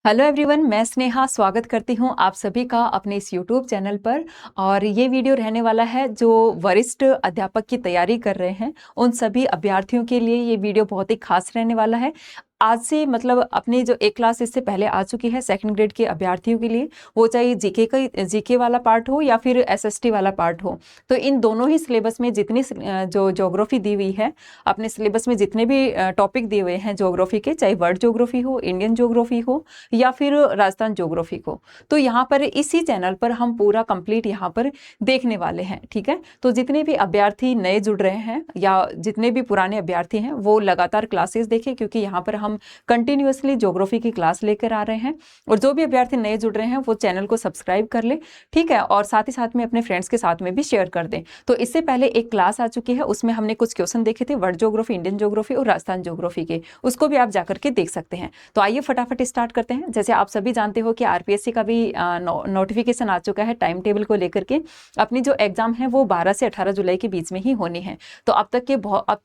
Hello everyone, मैं स्नेहा स्वागत करती हूं आप सभी का अपने इस यूट्यूब चैनल पर। और ये वीडियो रहने वाला है जो वरिष्ठ अध्यापक की तैयारी कर रहे हैं उन सभी अभ्यर्थियों के लिए ये वीडियो बहुत ही खास रहने वाला है। आज से मतलब अपनी जो एक क्लास इससे पहले आ चुकी है सेकंड ग्रेड के अभ्यर्थियों के लिए, वो चाहे जीके वाला पार्ट हो या फिर एसएसटी वाला पार्ट हो, तो इन दोनों ही सिलेबस में जितनी जो ज्योग्राफी दी हुई है, अपने सिलेबस में जितने भी टॉपिक दिए हुए हैं ज्योग्राफी के, चाहे वर्ल्ड ज्योग्राफी हो, इंडियन ज्योग्राफी हो या फिर राजस्थान ज्योग्राफी को, तो यहाँ पर इसी चैनल पर हम पूरा कंप्लीट यहाँ पर देखने वाले हैं। ठीक है, तो जितने भी अभ्यर्थी नए जुड़ रहे हैं या जितने भी पुराने अभ्यर्थी हैं वो लगातार क्लासेस देखें, क्योंकि यहाँ पर हम कंटिन्यूअसली ज्योग्राफी की क्लास लेकर आ रहे हैं। और जो भी अभ्यर्थी नए जुड़ रहे हैं वो चैनल को सब्सक्राइब कर ले, ठीक है, और साथ ही साथ में अपने फ्रेंड्स के साथ में भी शेयर कर दें। तो इससे पहले एक क्लास आ चुकी है, उसमें हमने कुछ क्वेश्चन देखे थे वर्ल्ड ज्योग्राफी, इंडियन ज्योग्राफी और राजस्थान ज्योग्राफी के, उसको भी आप जाकर के देख सकते हैं। तो आइए फटाफट स्टार्ट करते हैं। जैसे आप सभी जानते हो कि आरपीएससी का भी नोटिफिकेशन आ चुका है टाइम टेबल को लेकर के। अपनी जो एग्जाम है वो 12 से 18 जुलाई के बीच में ही होनी है। तो अब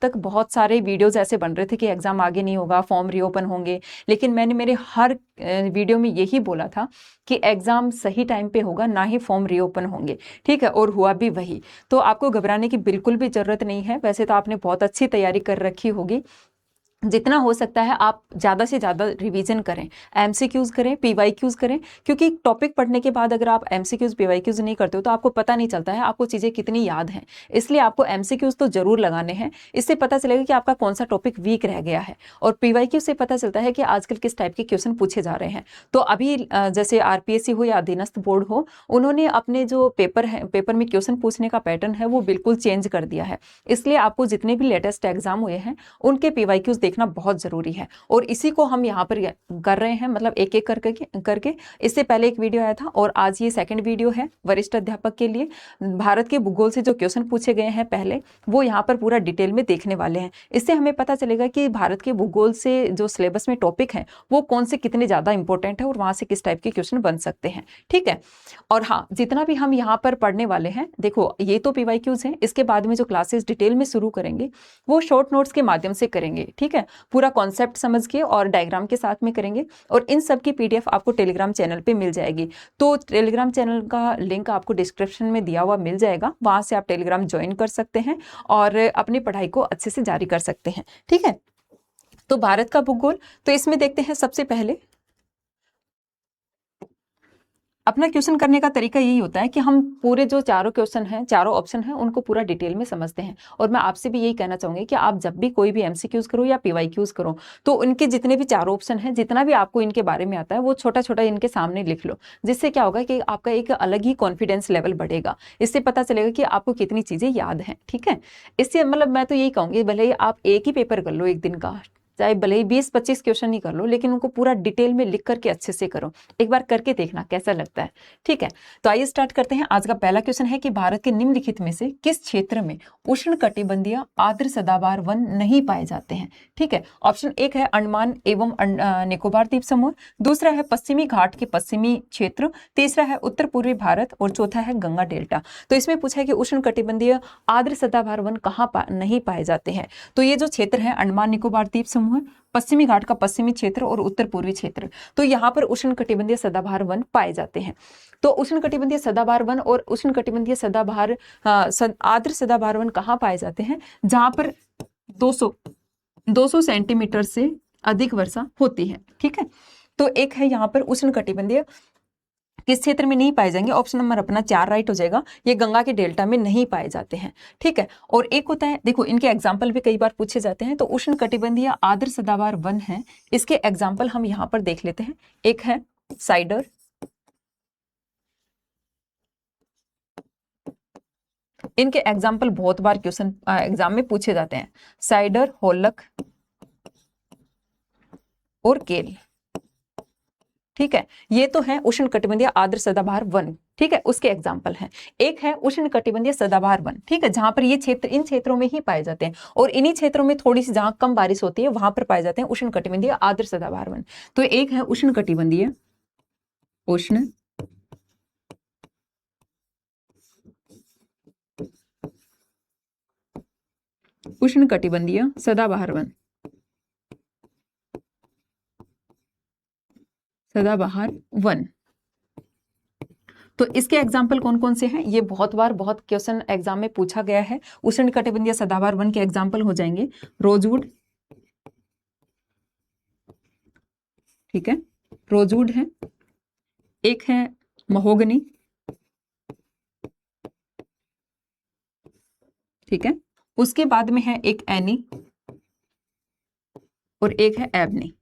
तक बहुत सारे वीडियोज ऐसे बन रहे थे कि एग्जाम आगे नहीं होगा, फॉर्म रीओपन होंगे, लेकिन मैंने मेरे हर वीडियो में यही बोला था कि एग्जाम सही टाइम पे होगा, ना ही फॉर्म रीओपन होंगे। ठीक है, और हुआ भी वही। तो आपको घबराने की बिल्कुल भी जरूरत नहीं है। वैसे तो आपने बहुत अच्छी तैयारी कर रखी होगी, जितना हो सकता है आप ज़्यादा से ज़्यादा रिवीजन करें, एमसीक्यूज करें, पीवाईक्यूज करें, क्योंकि टॉपिक पढ़ने के बाद अगर आप एमसीक्यूज पीवाईक्यूज नहीं करते हो तो आपको पता नहीं चलता है आपको चीज़ें कितनी याद हैं। इसलिए आपको एमसीक्यूज तो जरूर लगाने हैं, इससे पता चलेगा कि आपका कौन सा टॉपिक वीक रह गया है। और पीवाईक्यू से पता चलता है कि आजकल किस टाइप के क्वेश्चन पूछे जा रहे हैं। तो अभी जैसे आरपीएससी हो या अधीनस्थ बोर्ड हो, उन्होंने अपने जो पेपर में क्वेश्चन पूछने का पैटर्न है वो बिल्कुल चेंज कर दिया है। इसलिए आपको जितने भी लेटेस्ट एग्जाम हुए हैं उनके पीवाईक्यूज देखना बहुत जरूरी है, और इसी को हम यहाँ पर कर रहे हैं, मतलब एक एक करके। इससे पहले एक वीडियो आया था और आज ये सेकंड वीडियो है वरिष्ठ अध्यापक के लिए। भारत के भूगोल से जो क्वेश्चन पूछे गए हैं पहले, वो यहाँ पर पूरा डिटेल में देखने वाले हैं। इससे हमें पता चलेगा कि भारत के भूगोल से जो सिलेबस में टॉपिक है वो कौन से कितने ज्यादा इंपॉर्टेंट है और वहां से किस टाइप के क्वेश्चन बन सकते हैं। ठीक है, और हाँ, जितना भी हम यहाँ पर पढ़ने वाले हैं, देखो ये तो पीवाईक्यूज हैं, इसके बाद में जो क्लासेस डिटेल में शुरू करेंगे वो शॉर्ट नोट्स के माध्यम से करेंगे। ठीक है, पूरा कॉन्सेप्ट समझ के और डायग्राम के साथ में करेंगे, और इन सब की पीडीएफ आपको टेलीग्राम चैनल पे मिल जाएगी। तो टेलीग्राम चैनल का लिंक आपको डिस्क्रिप्शन में दिया हुआ मिल जाएगा, वहां से आप टेलीग्राम ज्वाइन कर सकते हैं और अपनी पढ़ाई को अच्छे से जारी कर सकते हैं। ठीक है, तो भारत का भूगोल, तो इसमें देखते हैं सबसे पहले अपना क्वेश्चन करने का तरीका यही होता है कि हम पूरे जो चारों क्वेश्चन हैं, चारों ऑप्शन हैं, उनको पूरा डिटेल में समझते हैं। और मैं आपसे भी यही कहना चाहूंगी कि आप जब भी कोई भी एमसीक्यूज करो या पीवाईक्यूज करो, तो उनके जितने भी चारों ऑप्शन हैं, जितना भी आपको इनके बारे में आता है वो छोटा छोटा इनके सामने लिख लो। जिससे क्या होगा कि आपका एक अलग ही कॉन्फिडेंस लेवल बढ़ेगा। इससे पता चलेगा कि आपको कितनी चीजें याद हैं। ठीक है, इससे मतलब मैं तो यही कहूंगी, भले ही आप एक ही पेपर कर लो एक दिन का, चाहे भले ही 20-25 क्वेश्चन ही कर लो, लेकिन उनको पूरा डिटेल में लिख करके अच्छे से करो। एक बार करके देखना कैसा लगता है। ठीक है, तो आइए स्टार्ट करते हैं। आज का पहला क्वेश्चन है कि भारत के निम्नलिखित में से किस क्षेत्र में उष्णकटिबंधीय आर्द्र सदाबहार वन नहीं पाए जाते हैं। ठीक है, ऑप्शन एक है अंडमान एवं निकोबार द्वीप समूह, दूसरा है पश्चिमी घाट के पश्चिमी क्षेत्र, तीसरा है उत्तर पूर्वी भारत, और चौथा है गंगा डेल्टा। तो इसमें पूछा है कि उष्णकटिबंधीय आर्द्र सदाबहार वन कहाँ नहीं पाए जाते हैं। तो ये जो क्षेत्र है अंडमान निकोबार द्वीप समूह, पश्चिमी घाट का पश्चिमी क्षेत्र और उत्तर पूर्वी क्षेत्र, तो यहाँ पर उष्णकटिबंधीय सदाबहार वन पाए जाते हैं। तो उष्णकटिबंधीय सदाबहार वन और उष्णकटिबंधीय सदाबहार आर्द्र सदाबहार वन कहाँ पाए जाते हैं, जहां पर 200 सेंटीमीटर से अधिक वर्षा होती है। ठीक है, तो एक है यहाँ पर उष्णकटिबंधीय किस क्षेत्र में नहीं पाए जाएंगे, ऑप्शन नंबर अपना 4 राइट हो जाएगा, ये गंगा के डेल्टा में नहीं पाए जाते हैं। ठीक है, और एक होता है, देखो इनके एग्जाम्पल भी कई बार पूछे जाते हैं। तो उष्णकटिबंधीय आर्द्र सदाबहार वन है, इसके एग्जाम्पल हम यहाँ पर देख लेते हैं। एक है साइडर, इनके एग्जाम्पल बहुत बार क्वेश्चन एग्जाम में पूछे जाते हैं, साइडर, होलक और केल। ठीक है, ये तो है उष्णकटिबंधीय आर्द्र सदाबहार वन। ठीक है, उसके एग्जाम्पल हैं। एक है उष्णकटिबंधीय सदाबहार वन, ठीक है, जहां पर ये क्षेत्र इन क्षेत्रों में ही पाए जाते हैं, और इन्हीं क्षेत्रों में थोड़ी सी जहां कम बारिश होती है वहां पर पाए जाते हैं उष्णकटिबंधीय आर्द्र सदाबहार वन। तो एक है उष्णकटिबंधीय उष्ण उष्णकटिबंधीय सदाबहार वन, सदाबहार वन। तो इसके एग्जाम्पल कौन कौन से हैं, ये बहुत बार बहुत क्वेश्चन एग्जाम में पूछा गया है। उष्णकटिबंधीय सदाबहार वन के एग्जाम्पल हो जाएंगे रोजवुड, ठीक है, रोजवुड है, एक है महोगनी, ठीक है, उसके बाद में है एक एनी और एक है एबनी।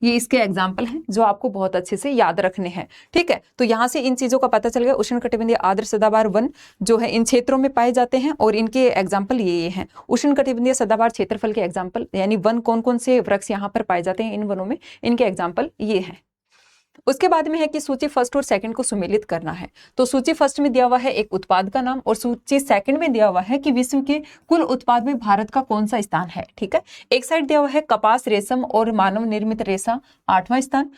ये इसके एग्जाम्पल हैं जो आपको बहुत अच्छे से याद रखने हैं, ठीक है। तो यहाँ से इन चीजों का पता चल गया। उष्णकटिबंधीय आर्द्र सदाबहार वन जो है इन क्षेत्रों में पाए जाते हैं और इनके एग्जाम्पल ये हैं। उष्णकटिबंधीय सदाबहार क्षेत्रफल के एग्जाम्पल, यानी वन कौन कौन से वृक्ष यहाँ पर पाए जाते हैं इन वनों में, इनके एग्जाम्पल ये हैं। उसके बाद में है कि सूची फर्स्ट और सेकंड को सुमेलित करना है। तो सूची फर्स्ट में दिया हुआ है एक उत्पाद का नाम और सूची सेकंड में दिया हुआ है कि विश्व के कुल उत्पाद में भारत का कौन सा स्थान है, ठीक है। एक साइड दिया हुआ है कपास, रेशम और मानव निर्मित रेशा 8वां स्थान,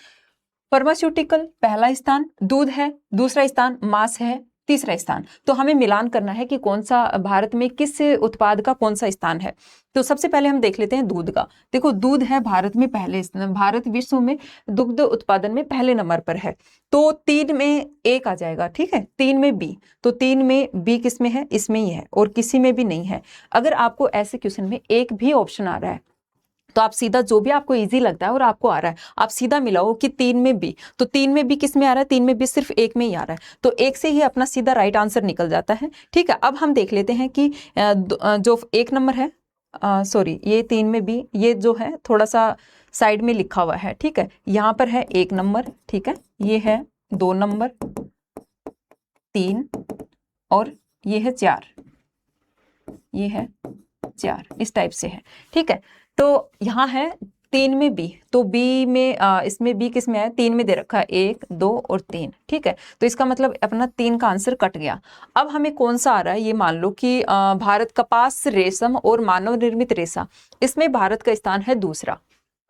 फार्मास्यूटिकल पहला स्थान, दूध है दूसरा स्थान, मांस है तीसरा स्थान। तो हमें मिलान करना है कि कौन सा भारत में किस उत्पाद का कौन सा स्थान है। तो सबसे पहले हम देख लेते हैं दूध का। देखो दूध है भारत में पहले, भारत विश्व में दुग्ध उत्पादन में पहले नंबर पर है। तो 3 में ए आ जाएगा, ठीक है, 3 में बी। तो 3 में बी किस में है, इसमें ही है और किसी में भी नहीं है। अगर आपको ऐसे क्वेश्चन में एक भी ऑप्शन आ रहा है तो आप सीधा जो भी आपको इजी लगता है और आपको आ रहा है आप सीधा मिलाओ कि 3 में बी, तो 3 में बी किस में आ रहा है, 3 में बी सिर्फ एक में ही आ रहा है, तो एक से ही अपना सीधा राइट आंसर निकल जाता है, ठीक है। अब हम देख लेते हैं कि जो 1 नंबर है, सॉरी ये 3 में बी, ये जो है थोड़ा सा साइड में लिखा हुआ है, ठीक है। यहाँ पर है 1 नंबर, ठीक है, ये है 2 नंबर, 3 और ये है 4, ये है 4, इस टाइप से है, ठीक है। तो यहाँ है 3 में बी, तो बी में इसमें बी किस में है, 3 में दे रखा है 1 2 और 3, ठीक है। तो इसका मतलब अपना 3 का आंसर कट गया। अब हमें कौन सा आ रहा है, ये मान लो कि भारत कपास, रेशम और मानव निर्मित रेशा, इसमें भारत का स्थान है दूसरा।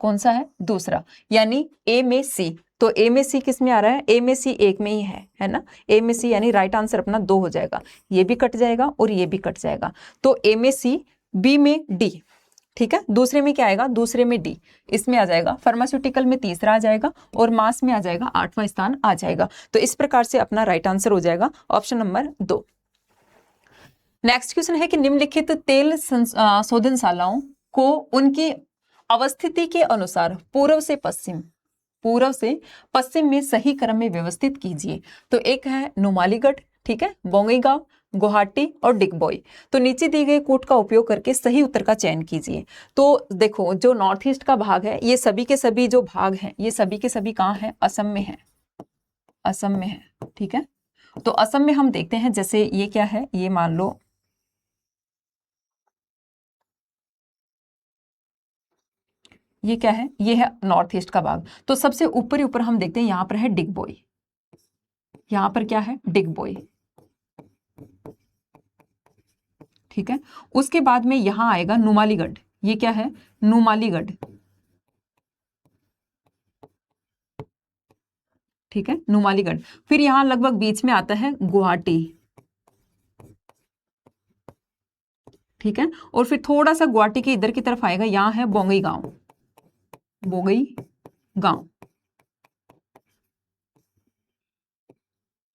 कौन सा है, दूसरा, यानी ए में सी। तो ए में सी किस में आ रहा है, ए में सी एक में ही है ना, ए में सी, यानी राइट आंसर अपना 2 हो जाएगा। ये भी कट जाएगा और ये भी कट जाएगा। तो ए में सी, बी में डी, ठीक है। दूसरे में क्या आएगा, दूसरे में डी, इसमें आ जाएगा। फार्मास्यूटिकल में तीसरा आ जाएगा और मास में आ जाएगा 8वां स्थान आ जाएगा। तो इस प्रकार से अपना राइट आंसर हो जाएगा ऑप्शन नंबर 2। नेक्स्ट क्वेश्चन है कि निम्नलिखित तेल शोधनशालाओं को उनकी अवस्थिति के अनुसार पूर्व से पश्चिम में सही क्रम में व्यवस्थित कीजिए। तो एक है नुमालीगढ़, ठीक है, बोंगईगांव, गुवाहाटी और डिगबोई। तो नीचे दिए गए कोड का उपयोग करके सही उत्तर का चयन कीजिए। तो देखो जो नॉर्थ ईस्ट का भाग है, ये सभी के सभी जो भाग हैं ये सभी के सभी कहाँ हैं, असम में है, असम में है, ठीक है। तो असम में हम देखते हैं, जैसे ये क्या है, ये मान लो ये क्या है, ये है नॉर्थ ईस्ट का भाग। तो सबसे ऊपर ही ऊपर हम देखते हैं, यहां पर है डिगबोई, यहां पर क्या है, डिगबोई, ठीक है। उसके बाद में यहां आएगा नुमालीगढ़, ये क्या है, नुमालीगढ़, ठीक है, नुमालीगढ़। फिर यहां लगभग बीच में आता है गुवाहाटी, ठीक है। और फिर थोड़ा सा गुवाहाटी के इधर की तरफ आएगा, यहां है बोंगईगांव, बोंगईगांव,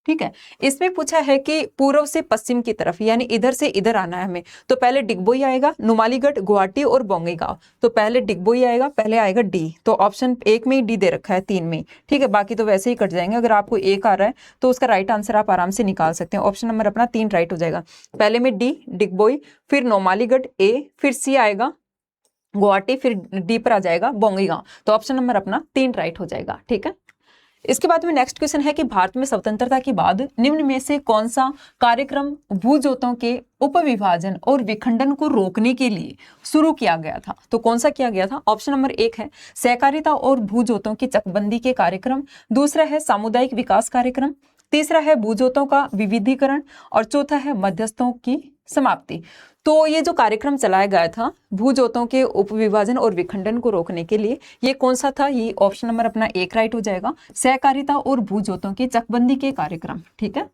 ठीक है। इसमें पूछा है कि पूर्व से पश्चिम की तरफ, यानी इधर से इधर आना है हमें। तो पहले डिगबोई आएगा, नुमालीगढ़, गुवाहाटी और बोंगईगांव। तो पहले डिगबोई आएगा, पहले आएगा डी। तो ऑप्शन 1 में ही डी दे रखा है, 3 में, ठीक है। बाकी तो वैसे ही कट जाएंगे। अगर आपको 1 आ रहा है तो उसका राइट आंसर आप आराम से निकाल सकते हैं। ऑप्शन नंबर अपना 3 राइट हो जाएगा। पहले में डी डिगबोई, फिर नुमालीगढ़ ए, फिर सी आएगा गुवाहाटी, फिर डी पर आ जाएगा बोंगईगांव। तो ऑप्शन नंबर अपना 3 राइट हो जाएगा, ठीक है। इसके बाद में नेक्स्ट क्वेश्चन है कि भारत में स्वतंत्रता के बाद निम्न में से कौन सा कार्यक्रम भूजोतों के उपविभाजन और विखंडन को रोकने के लिए शुरू किया गया था। तो कौन सा किया गया था, ऑप्शन नंबर 1 है सहकारिता और भूजोतों की चकबंदी के कार्यक्रम, दूसरा है सामुदायिक विकास कार्यक्रम, तीसरा है भूजोतों का विविधीकरण और चौथा है मध्यस्थों की समाप्ति। तो ये जो कार्यक्रम चलाया गया था भूजोतों के उपविभाजन और विखंडन को रोकने के लिए, ये कौन सा था, ये ऑप्शन नंबर अपना 1 राइट हो जाएगा, सहकारिता और भूजोतों की चकबंदी के कार्यक्रम, ठीक है।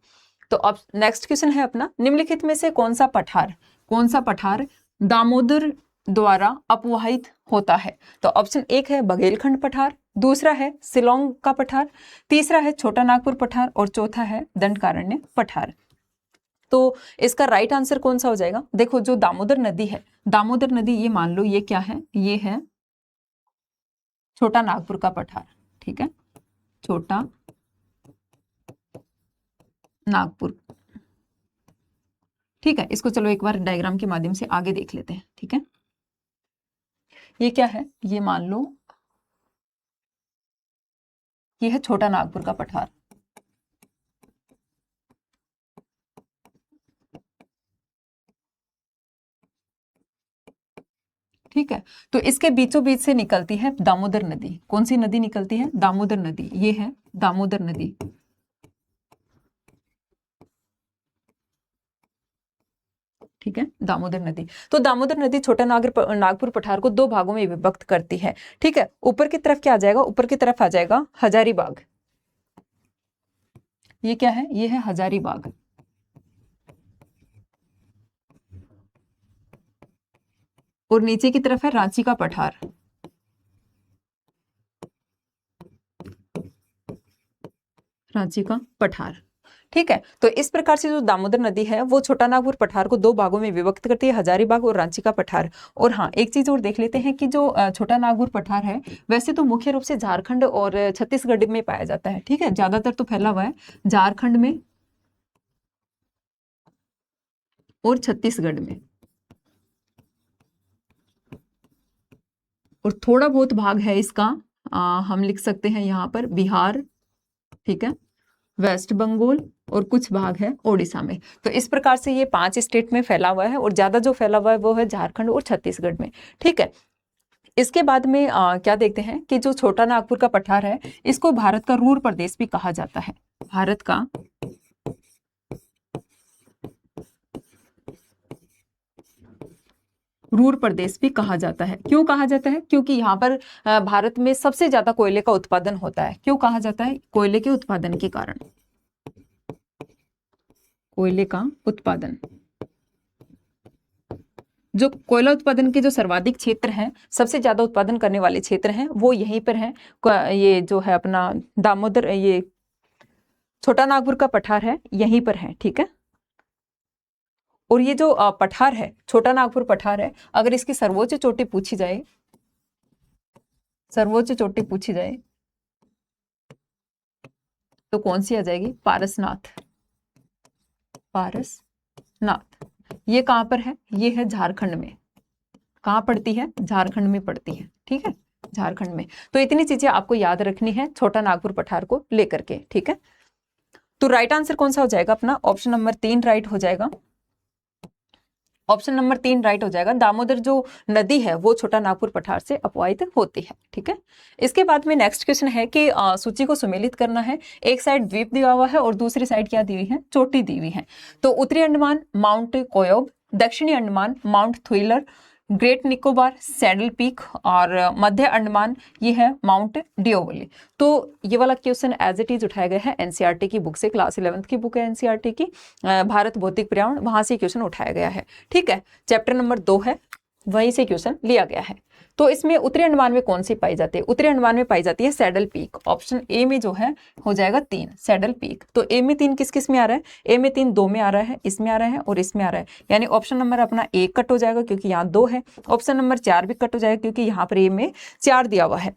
तो अब नेक्स्ट क्वेश्चन है अपना, निम्नलिखित में से कौन सा पठार दामोदर द्वारा अपवाहित होता है? तो ऑप्शन एक है बघेलखंड पठार, दूसरा है शिलोंग का पठार, तीसरा है छोटा नागपुर पठार और चौथा है दंडकारण्य पठार। तो इसका राइट आंसर कौन सा हो जाएगा? देखो जो दामोदर नदी है, दामोदर नदी ये मान लो ये क्या है, ये है छोटा नागपुर का पठार, ठीक है, छोटा नागपुर, ठीक है। इसको चलो एक बार डायग्राम के माध्यम से आगे देख लेते हैं, ठीक है। ये क्या है, ये मान लो ये है छोटा नागपुर का पठार, ठीक है। तो इसके बीचों बीच से निकलती है दामोदर नदी। कौन सी नदी निकलती है? दामोदर नदी। ये है दामोदर नदी, ठीक है, दामोदर नदी। तो दामोदर नदी छोटा नागपुर पठार को दो भागों में विभक्त करती है, ठीक है। ऊपर की तरफ क्या आ जाएगा? ऊपर की तरफ आ जाएगा हजारीबाग, ये क्या है? ये है हजारीबाग, और नीचे की तरफ है रांची का पठार, रांची का पठार, ठीक है। तो इस प्रकार से जो दामोदर नदी है वो छोटा नागपुर पठार को दो भागों में विभक्त करती है, हजारीबाग और रांची का पठार। और हाँ, एक चीज और देख लेते हैं कि जो छोटा नागपुर पठार है वैसे तो मुख्य रूप से झारखंड और छत्तीसगढ़ में पाया जाता है, ठीक है, ज्यादातर तो फैला हुआ है झारखंड में और छत्तीसगढ़ में, और थोड़ा बहुत भाग है इसका हम लिख सकते हैं यहाँ पर बिहार, ठीक है, वेस्ट बंगाल और कुछ भाग है ओडिशा में। तो इस प्रकार से ये 5 स्टेट में फैला हुआ है, और ज्यादा जो फैला हुआ है वो है झारखंड और छत्तीसगढ़ में, ठीक है। इसके बाद में क्या देखते हैं कि जो छोटा नागपुर का पठार है इसको भारत का रूर प्रदेश भी कहा जाता है, भारत का रूर प्रदेश भी कहा जाता है। क्यों कहा जाता है? क्योंकि यहाँ पर भारत में सबसे ज्यादा कोयले का उत्पादन होता है। क्यों कहा जाता है? कोयले के उत्पादन के कारण, कोयले का उत्पादन, जो कोयला उत्पादन के जो सर्वाधिक क्षेत्र हैं, सबसे ज्यादा उत्पादन करने वाले क्षेत्र हैं वो यहीं पर हैं। ये जो है अपना दामोदर, ये छोटा नागपुर का पठार है यहीं पर है, ठीक है। और ये जो पठार है, छोटा नागपुर पठार है, अगर इसकी सर्वोच्च चोटी पूछी जाए, सर्वोच्च चोटी पूछी जाए तो कौन सी आ जाएगी? पारसनाथ, पारसनाथ। ये कहां पर है? ये है झारखंड में। कहां पड़ती है? झारखंड में पड़ती है, ठीक है, झारखंड में। तो इतनी चीजें आपको याद रखनी है छोटा नागपुर पठार को लेकर के, ठीक है। तो राइट आंसर कौन सा हो जाएगा अपना? ऑप्शन नंबर 3 राइट हो जाएगा। ऑप्शन नंबर 3 राइट हो जाएगा। दामोदर जो नदी है वो छोटा नागपुर पठार से अपवाहित होती है, ठीक है। इसके बाद में नेक्स्ट क्वेश्चन है कि सूची को सुमेलित करना है। एक साइड द्वीप दिया हुआ है और दूसरी साइड क्या दी हुई है? चोटी दी हुई है। तो उत्तरी अंडमान माउंट कोयोब, दक्षिणी Andaman mount Thuillier, great Nicobar saddle peak, और मध्य अंडमान ये है माउंट डिओवली। तो ये वाला क्वेश्चन एज इट इज उठाया गया है एनसीईआरटी की बुक से, क्लास 11th की बुक है एनसीईआरटी की, भारत भौतिक पर्यावरण, वहां से क्वेश्चन उठाया गया है, ठीक है। चैप्टर नंबर 2 है, वहीं से क्वेश्चन लिया गया है। तो इसमें उत्तरी अंडमान में कौन सी पाई जाती है? उत्तरी अंडमान में पाई जाती है सैडल पीक। ऑप्शन ए में जो है हो जाएगा 3 सैडल पीक। तो ए में 3 किस किस में आ रहा है? ए में 3 2 में आ रहा है, इसमें आ रहा है और इसमें आ रहा है, यानी ऑप्शन नंबर अपना ए कट हो जाएगा क्योंकि यहाँ 2 है। ऑप्शन नंबर 4 भी कट हो जाएगा क्योंकि यहाँ पर ए में 4 दिया हुआ है।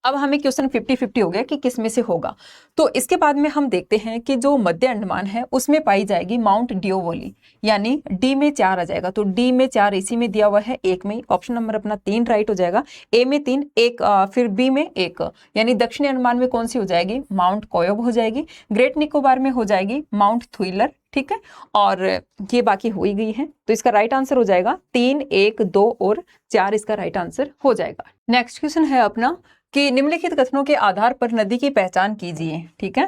अब हमें क्वेश्चन 50-50 हो गया कि किस में से होगा। तो इसके बाद में हम देखते हैं कि जो मध्य अंडमान है उसमें पाई जाएगी माउंट डिओवली, यानी डी में 4 आ जाएगा। तो डी में 4 इसी में दिया हुआ है, एक में। ऑप्शन नंबर अपना 3 राइट हो जाएगा। ए में 3, एक फिर बी में 1, यानी दक्षिणी अंडमान में कौन सी हो जाएगी? माउंट कोयोब हो जाएगी। ग्रेट निकोबार में हो जाएगी माउंट थ्विलर, ठीक है, और ये बाकी हो ही गई है। तो इसका राइट आंसर हो जाएगा 3, 1, 2 और 4 इसका राइट आंसर हो जाएगा। नेक्स्ट क्वेश्चन है अपना कि निम्नलिखित कथनों के आधार पर नदी की पहचान कीजिए, ठीक है।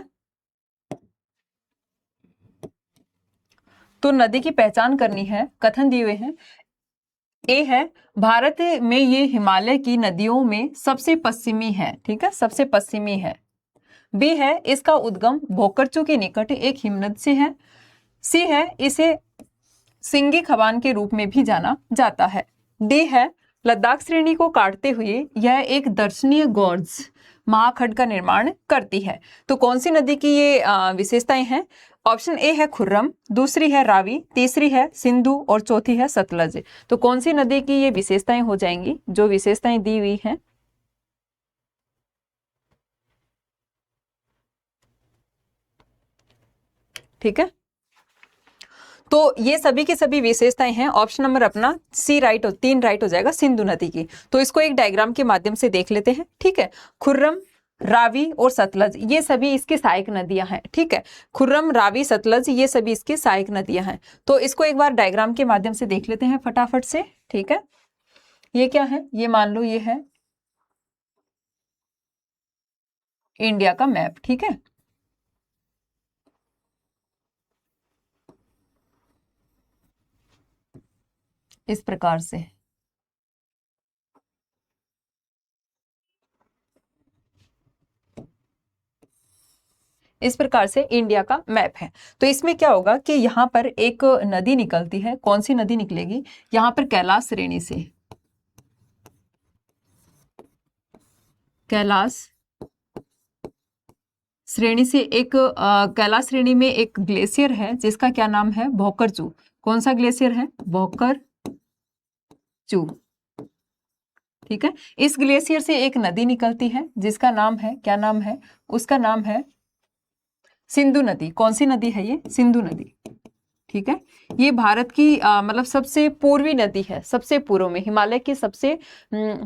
तो नदी की पहचान करनी है, कथन दिए हुए हैं। ए है भारत में ये हिमालय की नदियों में सबसे पश्चिमी है, ठीक है, सबसे पश्चिमी है। बी है इसका उद्गम भोकरचू के निकट एक हिमनद से है। सी है इसे सिंगी खबान के रूप में भी जाना जाता है। डी है लद्दाख श्रेणी को काटते हुए यह एक दर्शनीय गॉर्ज महाखंड का निर्माण करती है। तो कौन सी नदी की ये विशेषताएं हैं? ऑप्शन ए है खुर्रम, दूसरी है रावी, तीसरी है सिंधु और चौथी है सतलज। तो कौन सी नदी की ये विशेषताएं हो जाएंगी जो विशेषताएं दी हुई हैं? ठीक है, तो ये सभी की सभी विशेषताएं हैं। ऑप्शन नंबर अपना सी राइट, 3 राइट हो जाएगा सिंधु नदी की। तो इसको एक डायग्राम के माध्यम से देख लेते हैं। ठीक है, खुर्रम, रावी और सतलज ये सभी इसकी सहायक नदियां हैं। ठीक है, खुर्रम, रावी, सतलज ये सभी इसकी सहायक नदियां हैं। तो इसको एक बार डायग्राम के माध्यम से देख लेते हैं फटाफट से। ठीक है, ये क्या है? ये मान लो ये है इंडिया का मैप। ठीक है, इस प्रकार से इस प्रकार से इंडिया का मैप है। तो इसमें क्या होगा कि यहाँ पर एक नदी निकलती है। कौन सी नदी निकलेगी? यहाँ पर कैलाश श्रेणी से, कैलाश श्रेणी से एक कैलाश श्रेणी में एक ग्लेशियर है जिसका क्या नाम है? भोकरचू। कौन सा ग्लेशियर है? भोकरचू। ठीक है, इस ग्लेशियर से एक नदी निकलती है जिसका नाम है, क्या नाम है? उसका नाम है सिंधु नदी। कौन सी नदी है ये? सिंधु नदी। ठीक है, ये भारत की मतलब सबसे पूर्वी नदी है, सबसे पूर्व में, हिमालय की सबसे